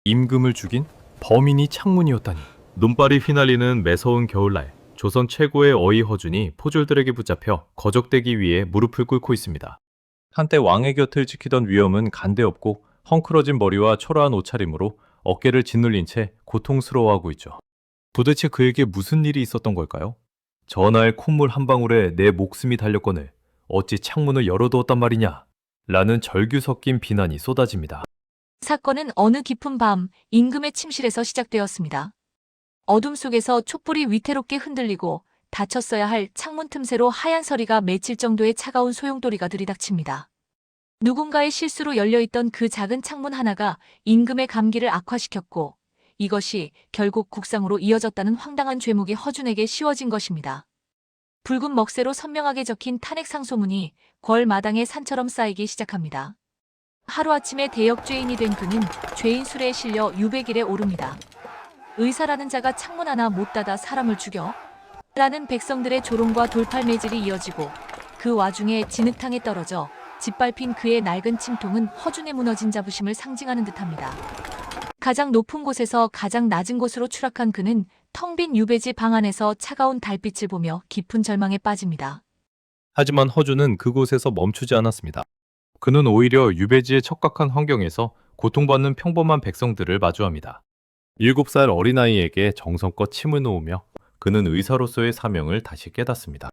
임금을 죽인 범인이 창문이었다니. 눈발이 휘날리는 매서운 겨울날, 조선 최고의 어이 허준이 포졸들에게 붙잡혀 거적대기 위해 무릎을 꿇고 있습니다. 한때 왕의 곁을 지키던 위엄은 간데없고 헝클어진 머리와 초라한 옷차림으로 어깨를 짓눌린 채 고통스러워하고 있죠. 도대체 그에게 무슨 일이 있었던 걸까요? 전하의 콧물 한 방울에 내 목숨이 달렸거늘 어찌 창문을 열어두었단 말이냐? 라는 절규 섞인 비난이 쏟아집니다. 사건은 어느 깊은 밤 임금의 침실에서 시작되었습니다. 어둠 속에서 촛불이 위태롭게 흔들리고 닫혔어야 할 창문 틈새로 하얀 서리가 맺힐 정도의 차가운 소용돌이가 들이닥칩니다. 누군가의 실수로 열려있던 그 작은 창문 하나가 임금의 감기를 악화시켰고 이것이 결국 국상으로 이어졌다는 황당한 죄목이 허준에게 씌워진 것입니다. 붉은 먹새로 선명하게 적힌 탄핵 상소문이 궐 마당에 산처럼 쌓이기 시작합니다. 하루아침에 대역죄인이 된 그는 죄인 수레에 실려 유배길에 오릅니다. 의사라는 자가 창문 하나 못 닫아 사람을 죽여? 라는 백성들의 조롱과 돌팔매질이 이어지고 그 와중에 진흙탕에 떨어져 짓밟힌 그의 낡은 침통은 허준의 무너진 자부심을 상징하는 듯합니다. 가장 높은 곳에서 가장 낮은 곳으로 추락한 그는 텅 빈 유배지 방 안에서 차가운 달빛을 보며 깊은 절망에 빠집니다. 하지만 허준은 그곳에서 멈추지 않았습니다. 그는 오히려 유배지의 척박한 환경에서 고통받는 평범한 백성들을 마주합니다. 7살 어린아이에게 정성껏 침을 놓으며 그는 의사로서의 사명을 다시 깨닫습니다.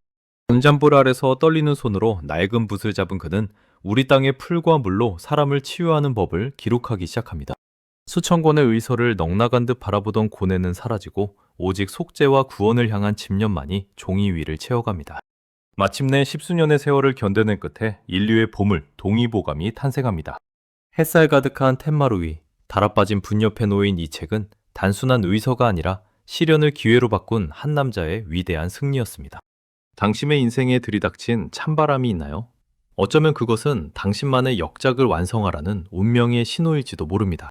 전잔불 아래서 떨리는 손으로 낡은 붓을 잡은 그는 우리 땅의 풀과 물로 사람을 치유하는 법을 기록하기 시작합니다. 수천 권의 의서를 넋나간 듯 바라보던 고뇌는 사라지고 오직 속죄와 구원을 향한 집념만이 종이 위를 채워갑니다. 마침내 십수년의 세월을 견뎌낸 끝에 인류의 보물, 동의보감이 탄생합니다. 햇살 가득한 텐마루 위, 달아빠진 분 옆에 놓인 이 책은 단순한 의서가 아니라 시련을 기회로 바꾼 한 남자의 위대한 승리였습니다. 당신의 인생에 들이닥친 찬바람이 있나요? 어쩌면 그것은 당신만의 역작을 완성하라는 운명의 신호일지도 모릅니다.